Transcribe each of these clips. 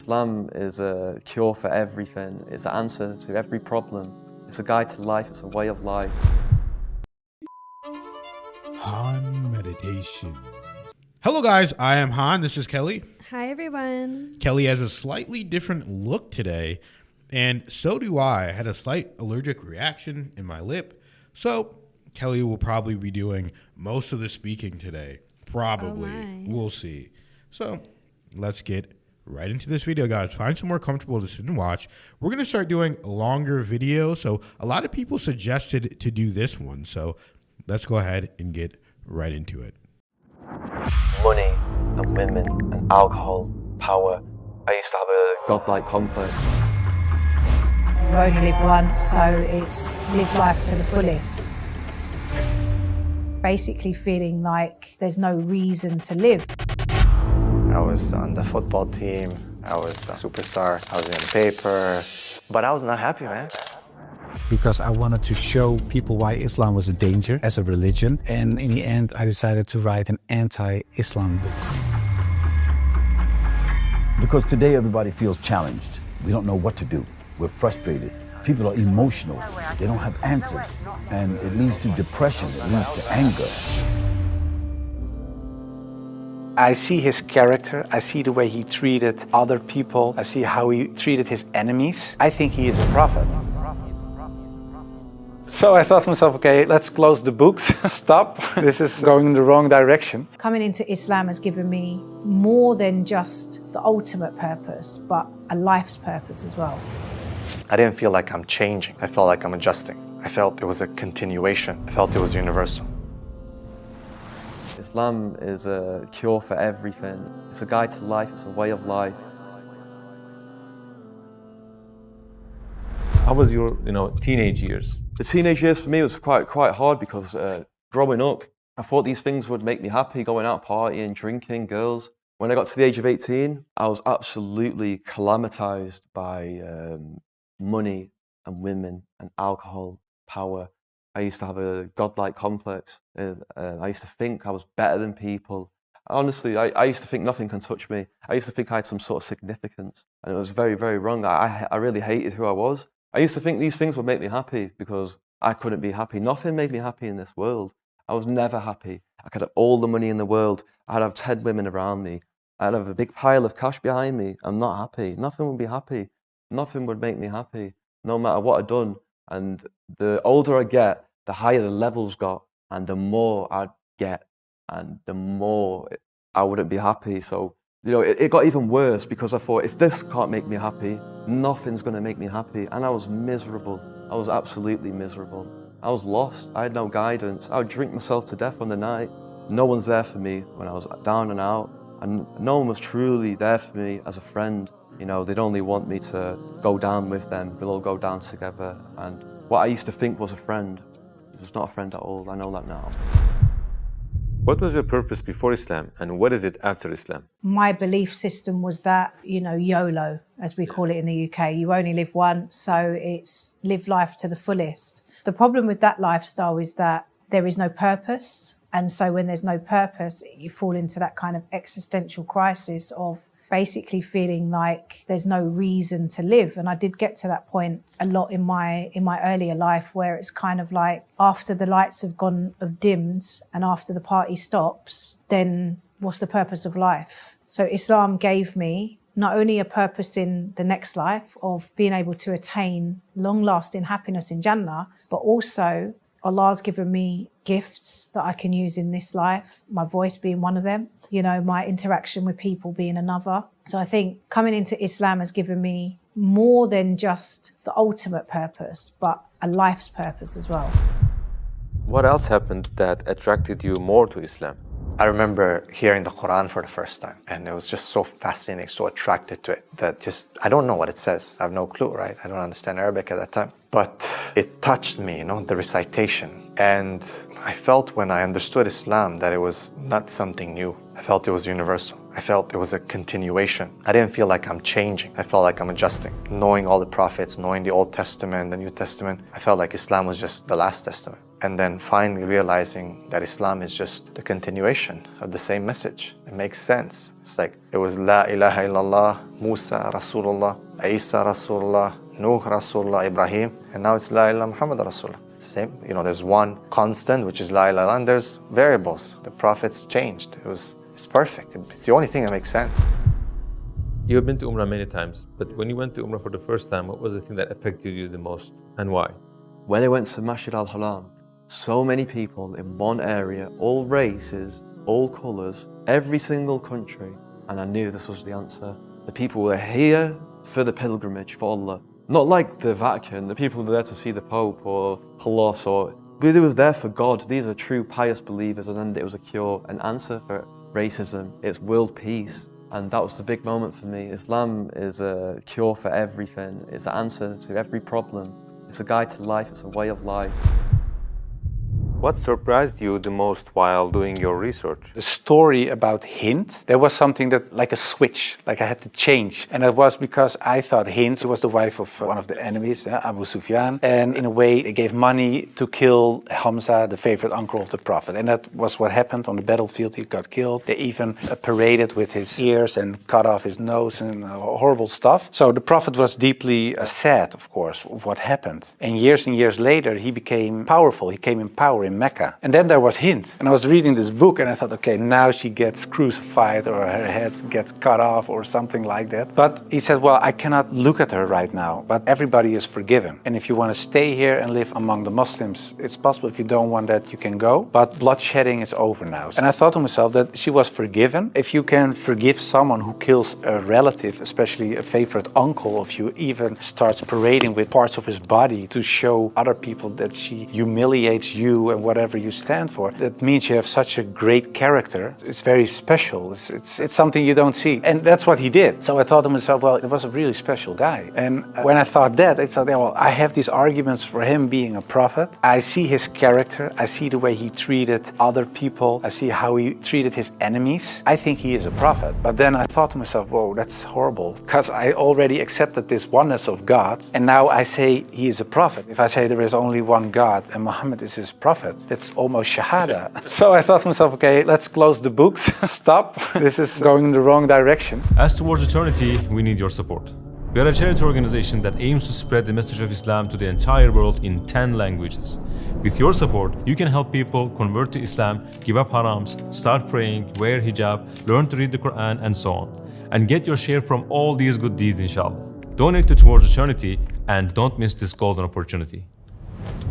Islam is a cure for everything. It's an answer to every problem. It's a guide to life. It's a way of life. Han Meditation. Hello guys, I am Han. This is Kelly. Hi everyone. Kelly has a slightly different look today, and so do I. I had a slight allergic reaction in my lip, so Kelly will probably be doing most of the speaking today. Probably. Oh we'll see. So let's get right into this video, guys. Find somewhere comfortable to sit and watch. We're going to start doing longer videos. So a lot of people suggested to do this one. So let's go ahead and get right into it. Money and women and alcohol, power. I used to have a godlike complex. You only live once, so it's live life to the fullest. Basically feeling like there's no reason to live. I was on the football team, I was a superstar, I was in the paper, but I was not happy, man. Because I wanted to show people why Islam was a danger as a religion, and in the end I decided to write an anti-Islam book. Because today everybody feels challenged. We don't know what to do. We're frustrated. People are emotional. They don't have answers. And it leads to depression, it leads to anger. I see his character, I see the way he treated other people, I see how he treated his enemies. I think he is a prophet. So I thought to myself, okay, let's close the books, stop. This is going in the wrong direction. Coming into Islam has given me more than just the ultimate purpose, but a life's purpose as well. I didn't feel like I'm changing. I felt like I'm adjusting. I felt it was a continuation. I felt it was universal. Islam is a cure for everything. It's a guide to life. It's a way of life. How was your, teenage years? The teenage years for me was quite hard because growing up, I thought these things would make me happy, going out partying, drinking, girls. When I got to the age of 18, I was absolutely calamitized by money and women and alcohol, power. I used to have a godlike complex. I used to think I was better than people. Honestly, I used to think nothing can touch me. I used to think I had some sort of significance, and it was very, very wrong. I really hated who I was. I used to think these things would make me happy because I couldn't be happy. Nothing made me happy in this world. I was never happy. I could have all the money in the world. I'd have 10 women around me. I'd have a big pile of cash behind me. I'm not happy. Nothing would be happy. Nothing would make me happy, no matter what I'd done. And the older I get, the higher the levels got, and the more I'd get, and the more I wouldn't be happy. So, it got even worse because I thought, if this can't make me happy, nothing's going to make me happy. And I was miserable. I was absolutely miserable. I was lost. I had no guidance. I would drink myself to death on the night. No one's there for me when I was down and out. And no one was truly there for me as a friend. They'd only want me to go down with them. We'll all go down together. And what I used to think was a friend, it was not a friend at all. I know that now. What was your purpose before Islam, and what is it after Islam? My belief system was that, YOLO, as we call it in the UK. You only live once, so it's live life to the fullest. The problem with that lifestyle is that there is no purpose. And so when there's no purpose, you fall into that kind of existential crisis of basically feeling like there's no reason to live. And I did get to that point a lot in my earlier life, where it's kind of like after the lights have dimmed and after the party stops, then what's the purpose of life? So Islam gave me not only a purpose in the next life of being able to attain long-lasting happiness in Jannah, but also Allah's given me gifts that I can use in this life, my voice being one of them, my interaction with people being another. So I think coming into Islam has given me more than just the ultimate purpose, but a life's purpose as well. What else happened that attracted you more to Islam? I remember hearing the Quran for the first time, and it was just so fascinating, so attracted to it, that I don't know what it says. I have no clue, right? I don't understand Arabic at that time. but it touched me, the recitation. And I felt when I understood Islam that it was not something new. I felt it was universal. I felt it was a continuation. I didn't feel like I'm changing. I felt like I'm adjusting. Knowing all the prophets, knowing the Old Testament, the New Testament, I felt like Islam was just the last testament. And then finally realizing that Islam is just the continuation of the same message. It makes sense. It's like it was La ilaha illallah, Musa Rasulullah, Isa Rasulullah, Nuh Rasulullah, Ibrahim, and now it's La ilaha Muhammad Rasulullah. Same, there's one constant, which is La ilaha, and there's variables. The prophets changed. It's perfect. It's the only thing that makes sense. You have been to Umrah many times, but when you went to Umrah for the first time, what was the thing that affected you the most and why? When I went to Masjid al-Haram, so many people in one area, all races, all colours, every single country, and I knew this was the answer. The people were here for the pilgrimage for Allah. Not like the Vatican, the people were there to see the Pope or Colossus, but it was there for God. These are true pious believers, and it was a cure, an answer for racism. It's world peace, and that was the big moment for me. Islam is a cure for everything. It's an answer to every problem. It's a guide to life, it's a way of life. What surprised you the most while doing your research? The story about Hind, there was something that, like a switch, like I had to change. And that was because I thought Hind was the wife of one of the enemies, Abu Sufyan. And in a way, they gave money to kill Hamza, the favorite uncle of the Prophet. And that was what happened on the battlefield. He got killed. They even paraded with his ears and cut off his nose and horrible stuff. So the Prophet was deeply sad, of course, of what happened. And years later, he became powerful. He came in power in Mecca. And then there was Hind. And I was reading this book and I thought, okay, now she gets crucified or her head gets cut off or something like that. But he said, well, I cannot look at her right now, but everybody is forgiven. And if you want to stay here and live among the Muslims, it's possible. If you don't want that, you can go. But bloodshedding is over now. And I thought to myself that she was forgiven. If you can forgive someone who kills a relative, especially a favorite uncle of you, even starts parading with parts of his body to show other people that she humiliates you and whatever you stand for, that means you have such a great character. It's very special. It's something you don't see. And that's what he did. So I thought to myself, well, it was a really special guy. And when I thought that, I thought, well, I have these arguments for him being a prophet. I see his character. I see the way he treated other people. I see how he treated his enemies. I think he is a prophet. But then I thought to myself, whoa, that's horrible. Because I already accepted this oneness of God. And now I say he is a prophet. If I say there is only one God and Muhammad is his prophet, it's almost shahada. So I thought to myself, okay, let's close the books. Stop. This is going in the wrong direction. As towards eternity, we need your support. We are a charity organization that aims to spread the message of Islam to the entire world in 10 languages. With your support, you can help people convert to Islam, give up harams, start praying, wear hijab, learn to read the Quran, and so on. And get your share from all these good deeds, inshallah. Donate to Towards Eternity and don't miss this golden opportunity.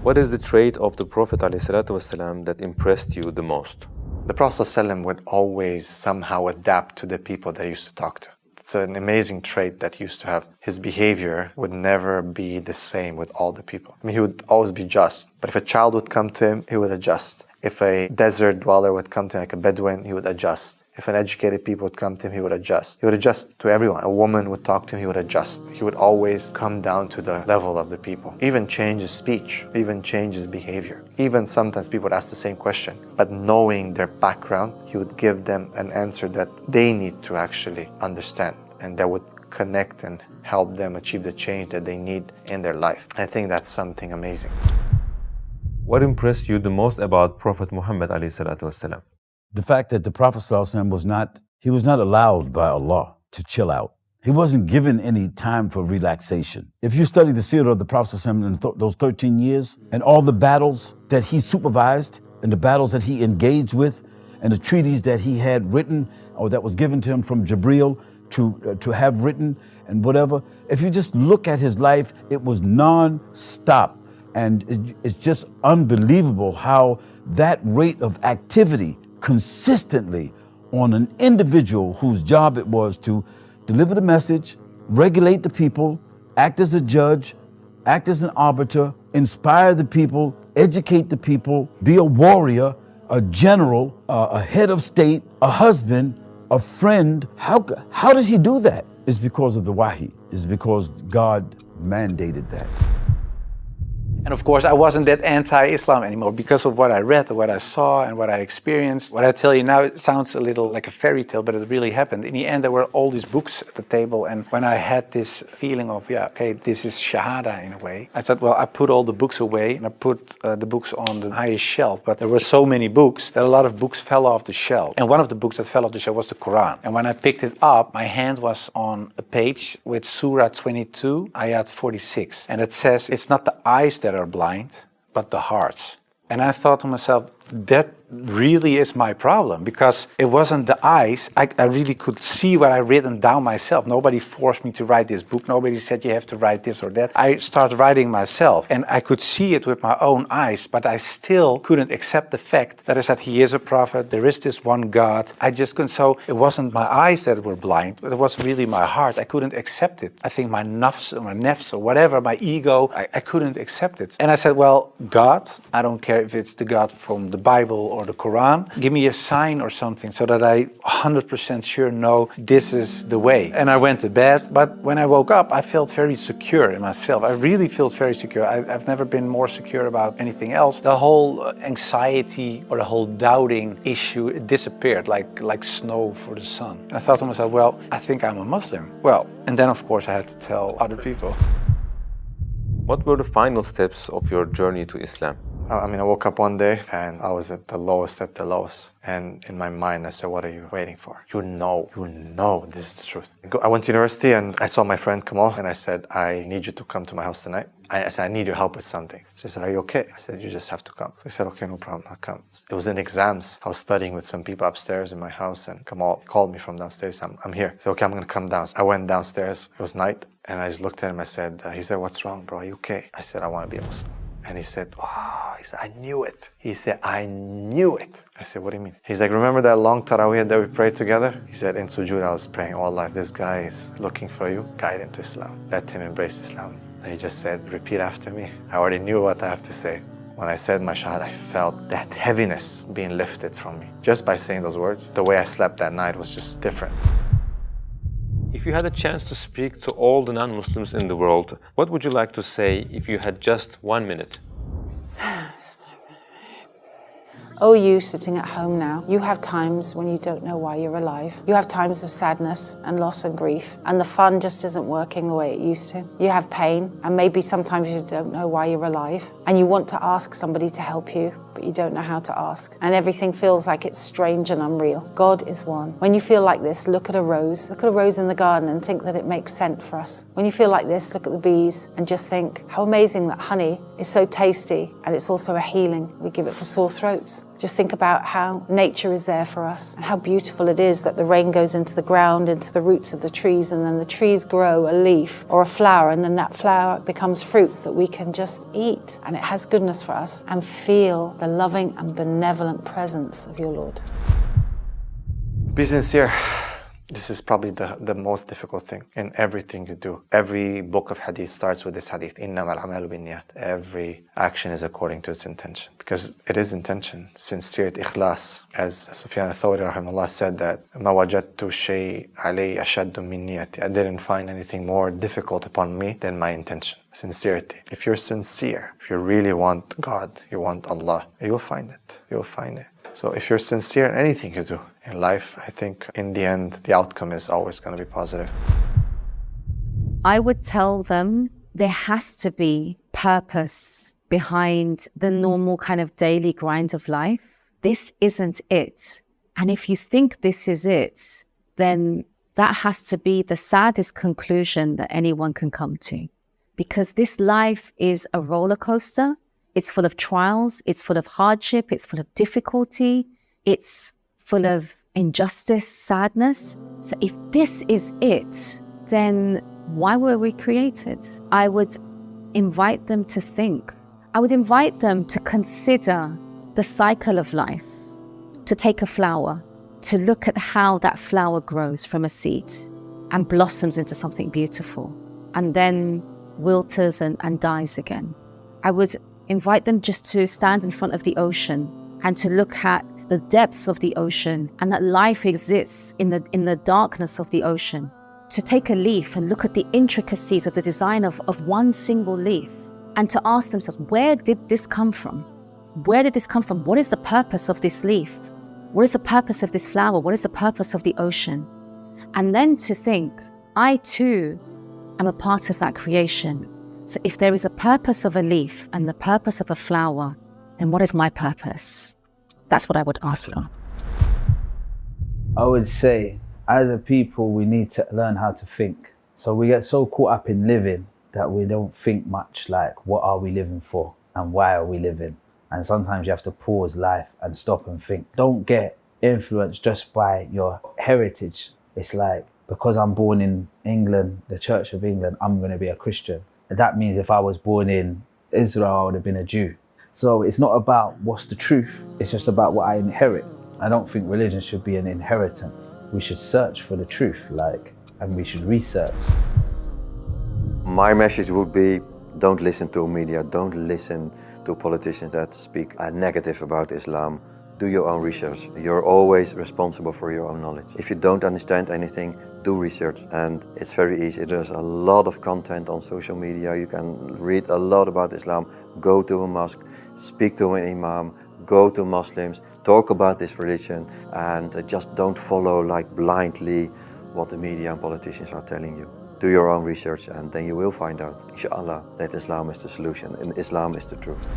What is the trait of the Prophet ﷺ that impressed you the most? The Prophet ﷺ would always somehow adapt to the people that he used to talk to. It's an amazing trait that he used to have. His behavior would never be the same with all the people. I mean, he would always be just. But if a child would come to him, he would adjust. If a desert dweller would come to him, like a Bedouin, he would adjust. If an educated people would come to him, he would adjust. He would adjust to everyone. A woman would talk to him, he would adjust. He would always come down to the level of the people. Even change his speech, even change his behavior. Even sometimes people would ask the same question, but knowing their background, he would give them an answer that they need to actually understand, and that would connect and help them achieve the change that they need in their life. I think that's something amazing. What impressed you the most about Prophet Muhammad ﷺ? The fact that the Prophet ﷺ was not allowed by Allah to chill out. He wasn't given any time for relaxation. If you study the seerah of the Prophet ﷺ in those 13 years and all the battles that he supervised and the battles that he engaged with and the treaties that he had written or that was given to him from Jibreel to have written and whatever, if you just look at his life, it was non-stop. And it's just unbelievable how that rate of activity consistently on an individual whose job it was to deliver the message, regulate the people, act as a judge, act as an arbiter, inspire the people, educate the people, be a warrior, a general, a head of state, a husband, a friend. How does he do that? It's because of the wahi. It's because God mandated that. And of course, I wasn't that anti-Islam anymore because of what I read, what I saw, and what I experienced. What I tell you now, it sounds a little like a fairy tale, but it really happened. In the end, there were all these books at the table, and when I had this feeling of, yeah, okay, this is shahada in a way, I thought, well, I put all the books away, and I put the books on the highest shelf, but there were so many books that a lot of books fell off the shelf. And one of the books that fell off the shelf was the Quran. And when I picked it up, my hand was on a page with Surah 22, Ayat 46. And it says, it's not the eyes that are blind, but the hearts. And I thought to myself, that really is my problem, because it wasn't the eyes. I really could see what I written down myself. Nobody forced me to write this book. Nobody said you have to write this or that. I started writing myself, and I could see it with my own eyes, but I still couldn't accept the fact that I said he is a prophet, there is this one God. I just couldn't. So it wasn't my eyes that were blind, but it was really my heart. I couldn't accept it. I think my nafs or my nefs or whatever, my ego, I couldn't accept it. And I said, well, God, I don't care if it's the God from the Bible or the Quran, give me a sign or something so that I 100% sure know this is the way. And I went to bed, but when I woke up, I felt very secure in myself. I really felt very secure. I've never been more secure about anything else. The whole anxiety or the whole doubting issue, it disappeared like snow for the sun. And I thought to myself, well, I think I'm a Muslim. Well, and then of course I had to tell other people. What were the final steps of your journey to Islam? I woke up one day and I was at the lowest. And in my mind, I said, what are you waiting for? You know this is the truth. I went to university and I saw my friend Kamal and I said, I need you to come to my house tonight. I said, I need your help with something. So he said, are you okay? I said, you just have to come. So he said, okay, no problem, I'll come. It was in exams. I was studying with some people upstairs in my house and Kamal called me from downstairs. I'm here. I said, okay, I'm gonna come down. I went downstairs. It was night. And I just looked at him. I said, he said, what's wrong, bro? Are you okay? I said, I want to be a Muslim. And he said, he said, I knew it. He said, I knew it. I said, what do you mean? He's like, remember that long tarawih that we prayed together? He said, in sujood, I was praying all life. This guy is looking for you. Guide him to Islam. Let him embrace Islam. And he just said, repeat after me. I already knew what I have to say. When I said my shahada, I felt that heaviness being lifted from me. Just by saying those words, the way I slept that night was just different. If you had a chance to speak to all the non-Muslims in the world, what would you like to say if you had just 1 minute? Oh, you sitting at home now, you have times when you don't know why you're alive. You have times of sadness and loss and grief, and the fun just isn't working the way it used to. You have pain, and maybe sometimes you don't know why you're alive, and you want to ask somebody to help you, but you don't know how to ask, and everything feels like it's strange and unreal. God is one. When you feel like this, look at a rose in the garden and think that it makes scent for us. When you feel like this, look at the bees and just think how amazing that honey is so tasty, and it's also a healing. We give it for sore throats. Just think about how nature is there for us and how beautiful it is that the rain goes into the ground, into the roots of the trees, and then the trees grow a leaf or a flower, and then that flower becomes fruit that we can just eat, and it has goodness for us, and feel the loving and benevolent presence of your Lord. Be sincere. This is probably the most difficult thing in everything you do. Every book of hadith starts with this hadith. إِنَّمَا الْعَمَالُ بِالنِّيَّاتِ. Every action is according to its intention. Because it is intention, sincerity, ikhlas. As Sufyan al-Thawri rahimahullah said that مَا وَجَدْتُ شَيْءٍ عَلَيْهِ أَشَدُّ مِنْ نِيَّتِي. I didn't find anything more difficult upon me than my intention. Sincerity. If you're sincere, if you really want God, you want Allah, you'll find it. You'll find it. So if you're sincere in anything you do in life, I think in the end, the outcome is always going to be positive. I would tell them there has to be purpose behind the normal kind of daily grind of life. This isn't it. And if you think this is it, then that has to be the saddest conclusion that anyone can come to. Because this life is a roller coaster. It's full of trials, it's full of hardship, it's full of difficulty, it's full of injustice, sadness. So if this is it, then why were we created? I would invite them to think. I would invite them to consider the cycle of life, to take a flower, to look at how that flower grows from a seed and blossoms into something beautiful, and then wilters and dies again. I would invite them just to stand in front of the ocean and to look at the depths of the ocean and that life exists in the darkness of the ocean. To take a leaf and look at the intricacies of the design of one single leaf and to ask themselves, where did this come from? Where did this come from? What is the purpose of this leaf? What is the purpose of this flower? What is the purpose of the ocean? And then to think, I too am a part of that creation. So if there is a purpose of a leaf and the purpose of a flower, then what is my purpose? That's what I would ask them. I would say, as a people, we need to learn how to think. So we get so caught up in living that we don't think much like, what are we living for and why are we living? And sometimes you have to pause life and stop and think. Don't get influenced just by your heritage. It's like, because I'm born in England, the Church of England, I'm going to be a Christian. That means if I was born in Israel, I would have been a Jew. So it's not about what's the truth. It's just about what I inherit. I don't think religion should be an inheritance. We should search for the truth, and we should research. My message would be, don't listen to media, don't listen to politicians that speak negative about Islam. Do your own research. You're always responsible for your own knowledge. If you don't understand anything, do research. And it's very easy. There's a lot of content on social media. You can read a lot about Islam. Go to a mosque, speak to an imam, go to Muslims, talk about this religion, and just don't follow blindly what the media and politicians are telling you. Do your own research, and then you will find out, inshallah, that Islam is the solution and Islam is the truth.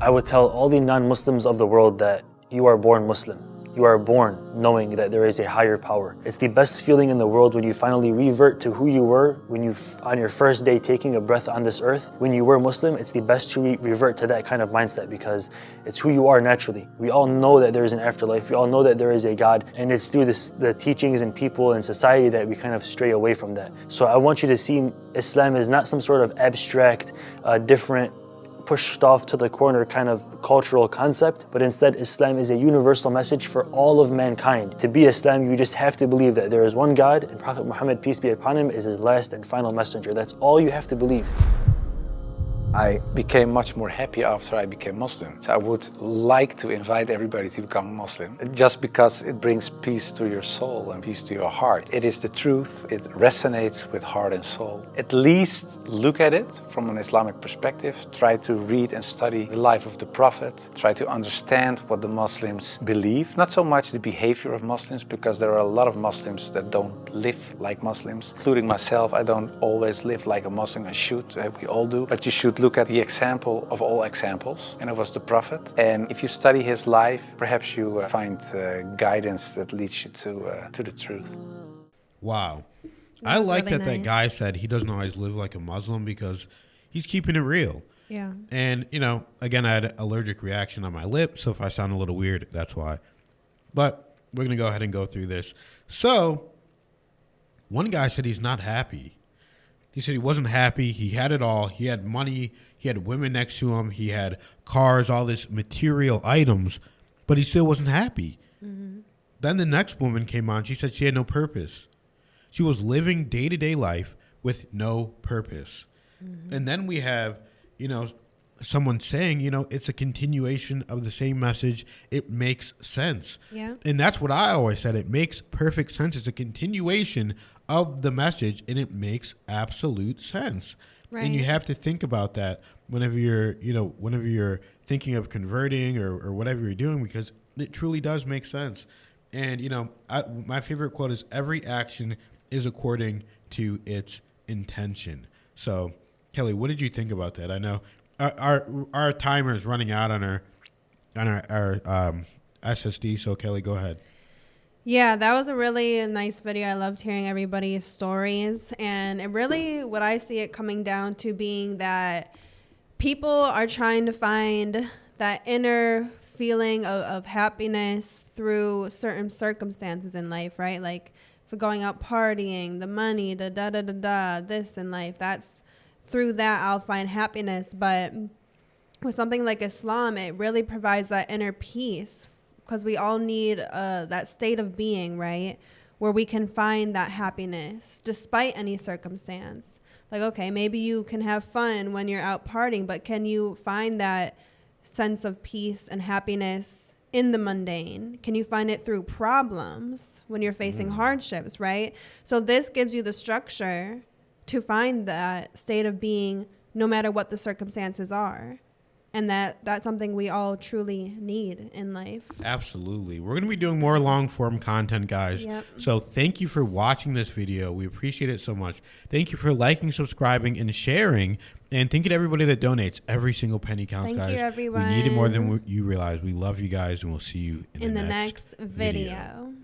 I would tell all the non-Muslims of the world that you are born Muslim. You are born knowing that there is a higher power. It's the best feeling in the world when you finally revert to who you were on your first day taking a breath on this earth. When you were Muslim, it's the best to revert to that kind of mindset because it's who you are naturally. We all know that there is an afterlife. We all know that there is a God, and it's through the teachings and people and society that we kind of stray away from that. So I want you to see Islam as not some sort of abstract, different, pushed off to the corner kind of cultural concept, but instead Islam is a universal message for all of mankind. To be Islam, you just have to believe that there is one God and Prophet Muhammad, peace be upon him, is his last and final messenger. That's all you have to believe. I became much more happy after I became Muslim. So I would like to invite everybody to become Muslim, just because it brings peace to your soul and peace to your heart. It is the truth, it resonates with heart and soul. At least look at it from an Islamic perspective, try to read and study the life of the Prophet, try to understand what the Muslims believe, not so much the behavior of Muslims, because there are a lot of Muslims that don't live like Muslims, including myself. I don't always live like a Muslim, I should, we all do, but you should look at the example of all examples, and it was the Prophet. And if you study his life, perhaps you find guidance that leads you to the truth. Wow. I like really that guy said he doesn't always live like a Muslim because he's keeping it real. Yeah. And, again, I had an allergic reaction on my lip, so if I sound a little weird, that's why. But we're going to go ahead and go through this. So, one guy said he's not happy. He said he wasn't happy. He had it all. He had money. He had women next to him. He had cars, all this material items, but he still wasn't happy. Mm-hmm. Then the next woman came on. She said she had no purpose. She was living day-to-day life with no purpose. Mm-hmm. And then we have, someone saying, it's a continuation of the same message. It makes sense. Yeah. And that's what I always said. It makes perfect sense. It's a continuation of the message, and it makes absolute sense. Right. And you have to think about that whenever you're thinking of converting or whatever you're doing, because it truly does make sense. And, my favorite quote is, every action is according to its intention. So, Kelly, what did you think about that? I know our timer is running out on our SSD. So, Kelly, go ahead. Yeah, that was a really nice video. I loved hearing everybody's stories. And it really, what I see it coming down to being that people are trying to find that inner feeling of happiness through certain circumstances in life, right? Like for going out partying, the money, the da-da-da-da, this in life. That's through that I'll find happiness. But with something like Islam, it really provides that inner peace, because we all need that state of being, right, where we can find that happiness despite any circumstance. Like, okay, maybe you can have fun when you're out partying, but can you find that sense of peace and happiness in the mundane? Can you find it through problems when you're facing hardships, right? So this gives you the structure to find that state of being no matter what the circumstances are. And that's something we all truly need in life. Absolutely. We're going to be doing more long form content, guys. Yep. So thank you for watching this video. We appreciate it so much. Thank you for liking, subscribing, and sharing. And thank you to everybody that donates. Every single penny counts, Thank guys. you, everyone. We need it more than you realize. We love you guys, and we'll see you in the next next video.